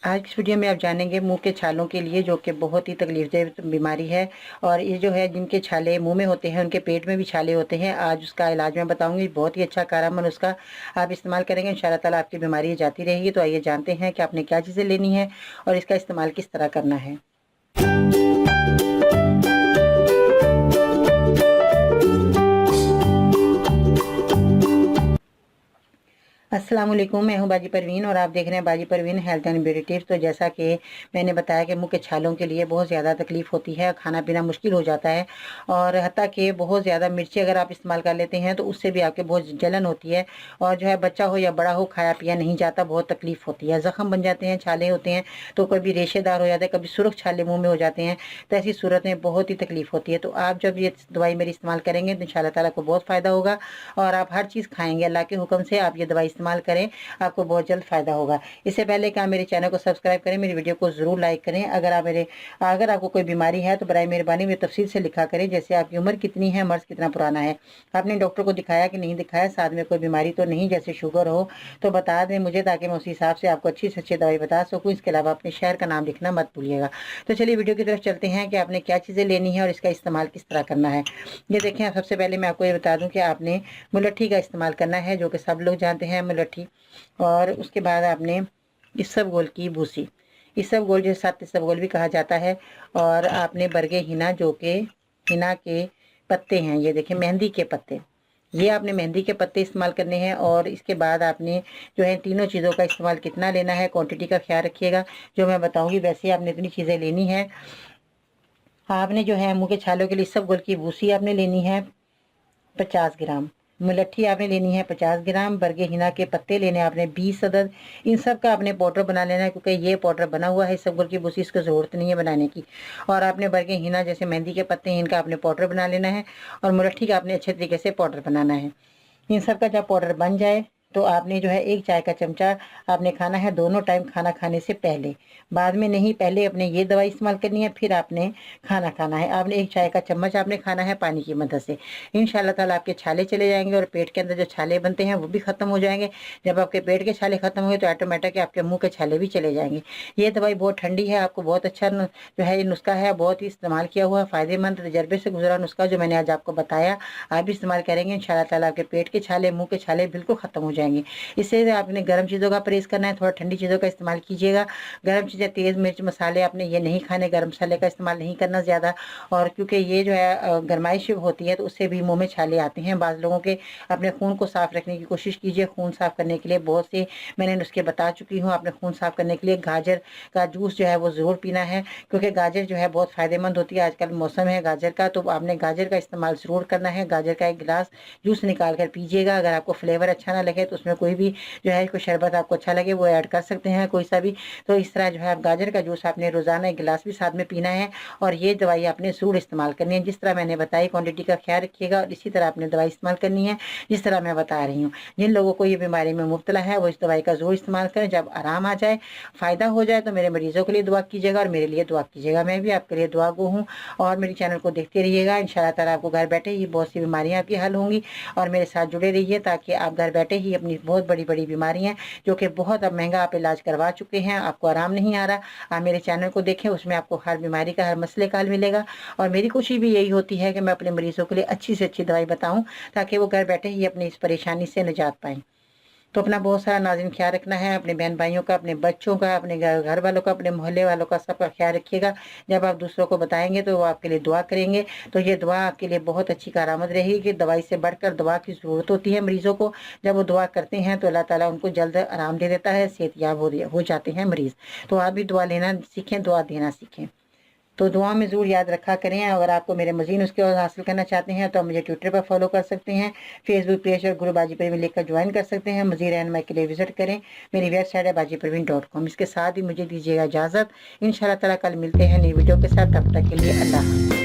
आज की इस वीडियो में आप जानेंगे मुंह के छालों के लिए, जो कि बहुत ही तकलीफदेह बीमारी है। और ये जो है, जिनके छाले मुंह में होते हैं उनके पेट में भी छाले होते हैं। आज उसका इलाज मैं बताऊंगी। बहुत ही अच्छा कारामन उसका आप इस्तेमाल करेंगे, इंशाल्लाह ताला आपकी बीमारी जाती रहेगी। तो आइए जानते हैं कि आपने क्या चीज़ें लेनी है और इसका इस्तेमाल किस तरह करना है। अस्सलाम वालेकुम, मैं हूं बाजी परवीन और आप देख रहे हैं बाजी Parveen health and beauty tips. तो जैसा कि मैंने बताया कि मुंह के छालों के लिए बहुत ज़्यादा तकलीफ होती है, खाना पीना मुश्किल हो जाता है और हत्ता कि बहुत ज़्यादा मिर्ची अगर आप इस्तेमाल कर लेते हैं तो उससे भी आपके बहुत जलन होती है। और जो है, बच्चा हो या बड़ा हो, खाया पिया नहीं जाता, बहुत तकलीफ होती है, ज़ख्म बन जाते हैं, छाले होते हैं तो कभी रेशेदार हो जाते हैं, कभी सुर्ख छाले मुँह में हो जाते हैं। तो ऐसी सूरत में बहुत ही तकलीफ होती है। तो आप जब ये दवाई मेरी इस्तेमाल करेंगे तो इंशाल्लाह ताला को बहुत फ़ायदा होगा और आप हर चीज़ खाएंगे। अल्लाह के हुक्म से आप ये दवाई इस्तेमाल करें, आपको बहुत जल्द फ़ायदा होगा। इससे पहले कि आप मेरे चैनल को सब्सक्राइब करें, मेरी वीडियो को ज़रूर लाइक करें। अगर आपको कोई बीमारी है तो बराए मेहरबानी में तफसील से लिखा करें, जैसे आपकी उम्र कितनी है, मर्ज़ कितना पुराना है, आपने डॉक्टर को दिखाया कि नहीं दिखाया, साथ में कोई बीमारी तो नहीं, जैसे शुगर हो तो बता दें मुझे, ताकि मैं उसी हिसाब से आपको अच्छी से अच्छी दवाई बता सकूँ। इसके अलावा अपने शहर का नाम लिखना मत भूलिएगा। तो चलिए वीडियो की तरफ चलते हैं कि आपने क्या चीज़ें लेनी है और इसका इस्तेमाल किस तरह करना है। ये देखें, सबसे पहले मैं आपको ये बता दूं कि आपने मुलट्ठी का इस्तेमाल करना है, जो कि सब लोग जानते हैं मुलट्ठी। और उसके बाद आपने इसबगोल की भूसी, इसबगोल जो साथ इसबगोल भी कहा जाता है। और आपने बरगे हिना, जो कि हिना के पत्ते हैं, ये देखें मेहंदी के पत्ते, ये आपने मेहंदी के पत्ते इस्तेमाल करने हैं। और इसके बाद आपने जो है तीनों चीज़ों का इस्तेमाल कितना लेना है, क्वांटिटी का ख्याल रखिएगा, जो मैं बताऊंगी वैसे आपने इतनी चीज़ें लेनी है। आपने जो है मुँह के छालों के लिए इसबगोल की भूसी आपने लेनी है 50 ग्राम, मुलट्ठी आपने लेनी है 50 ग्राम, बरगे हिना के पत्ते लेने आपने 20 अदद। इन सब का आपने पाउडर बना लेना है, क्योंकि ये पाउडर बना हुआ है, इसबगोल की भूसी, इसको ज़रूरत नहीं है बनाने की। और आपने बरगे हिना जैसे मेहंदी के पत्ते हैं, इनका आपने पाउडर बना लेना है और मुलट्ठी का आपने अच्छे तरीके से पाउडर बनाना है। इन सब का जब पाउडर बन जाए तो आपने जो है 1 चाय का चमचा आपने खाना है दोनों टाइम खाना खाने से पहले, बाद में नहीं, पहले अपने ये दवाई इस्तेमाल करनी है, फिर आपने खाना खाना है। आपने 1 चाय का चम्मच आपने खाना है पानी की मदद से। इंशाल्लाह ताला आपके छाले चले जाएंगे और पेट के अंदर जो छाले बनते हैं वो भी ख़त्म हो जाएंगे। जब आपके पेट के छाले ख़त्म हुए तो ऑटोमेटिक आपके मुँह के छाले भी चले जाएंगे। ये दवाई बहुत ठंडी है, आपको बहुत अच्छा जो है ये नुस्खा है, बहुत ही इस्तेमाल किया हुआ फ़ायदेमंद तजर्बे से गुजरा नुस्खा जो मैंने आज आपको बताया, आप भी इस्तेमाल करेंगे इंशाल्लाह ताला आपके पेट के छाले, मुँह के छाले बिल्कुल ख़त्म हो जाएंगे। इससे आपने गर्म चीज़ों का परहेज़ करना है, थोड़ा ठंडी चीज़ों का इस्तेमाल कीजिएगा। गर्म चीज़ें, तेज़ मिर्च मसाले आपने ये नहीं खाने, गर्म मसाले का इस्तेमाल नहीं करना ज़्यादा। और क्योंकि ये जो है गरमाइश होती है तो उससे भी मुँह में छाले आते हैं बाज़ लोगों के। अपने खून को साफ़ रखने की कोशिश कीजिए। खून साफ़ करने के लिए बहुत से मैंने नुस्खे बता चुकी हूँ। आपने खून साफ़ करने के लिए गाजर का जूस जो है वो ज़रूर पीना है, क्योंकि गाजर जो है बहुत फ़ायदेमंद होती है। आजकल मौसम है गाजर का, तो आपने गाजर का इस्तेमाल ज़रूर करना है। गाजर का 1 गिलास जूस निकाल कर पीजिएगा। अगर आपको फ्लेवर अच्छा ना लगे तो उसमें कोई भी जो है कोई शरबत आपको अच्छा लगे वो ऐड कर सकते हैं, कोई सा भी। तो इस तरह जो है आप गाजर का जूस आपने रोज़ाना 1 गिलास भी साथ में पीना है। और ये दवाई आपने ज़रूर इस्तेमाल करनी है, जिस तरह मैंने बताई, क्वांटिटी का ख्याल रखिएगा और इसी तरह आपने दवाई इस्तेमाल करनी है जिस तरह मैं बता रही हूँ। जिन लोगों को ये बीमारी में मुब्तला है वो इस दवाई का ज़रूर इस्तेमाल करें। जब आराम आ जाए, फ़ायदा हो जाए, तो मेरे मरीज़ों के लिए दुआ कीजिएगा और मेरे लिए दुआ कीजिएगा। मैं भी आपके लिए दुआ गो हूँ और मेरे चैनल को देखते रहिएगा। इंशाल्लाह ताला आपको घर बैठे ही बहुत सी बीमारियाँ आपकी हल होंगी और मेरे साथ जुड़े रहिए, ताकि आप घर बैठे ही अपनी बहुत बड़ी बड़ी बीमारियाँ, जो कि बहुत अब महंगा आप इलाज करवा चुके हैं, आपको आराम नहीं आ रहा, आप मेरे चैनल को देखें, उसमें आपको हर बीमारी का, हर मसले का हल मिलेगा। और मेरी कोशिश भी यही होती है कि मैं अपने मरीज़ों के लिए अच्छी से अच्छी दवाई बताऊं, ताकि वो घर बैठे ही अपनी इस परेशानी से निजात पाएँ। तो अपना बहुत सारा नाज़रीन ख्याल रखना है, अपने बहन भाइयों का, अपने बच्चों का, अपने घर वालों का, अपने मोहल्ले वालों का, सबका ख्याल रखिएगा। जब आप दूसरों को बताएंगे तो वो आपके लिए दुआ करेंगे, तो ये दुआ आपके लिए बहुत अच्छी कारामद रहेगी। कि दवाई से बढ़कर दुआ की ज़रूरत होती है मरीज़ों को। जब वो दुआ करते हैं तो अल्लाह ताला उनको जल्द आराम दे देता है, सेहतयाब हो जाते हैं मरीज़। तो आप भी दुआ लेना सीखें, दुआ देना सीखें। तो दुआ में ज़रूर याद रखा करें। अगर आपको मेरे मज़ीद उसके और हासिल करना चाहते हैं तो आप मुझे ट्विटर पर फॉलो कर सकते हैं, फेसबुक पेज और ग्रुप बाजी परवीन लिखकर ज्वाइन कर सकते हैं। मज़ीद रहनुमाई के लिए विजिट करें, मेरी वेबसाइट है bajiparveen.com। इसके साथ ही मुझे दीजिएगा इजाज़त। इंशाल्लाह ताला कल मिलते हैं नई वीडियो के साथ, तब तक के लिए अल्लाह हाफ़िज़।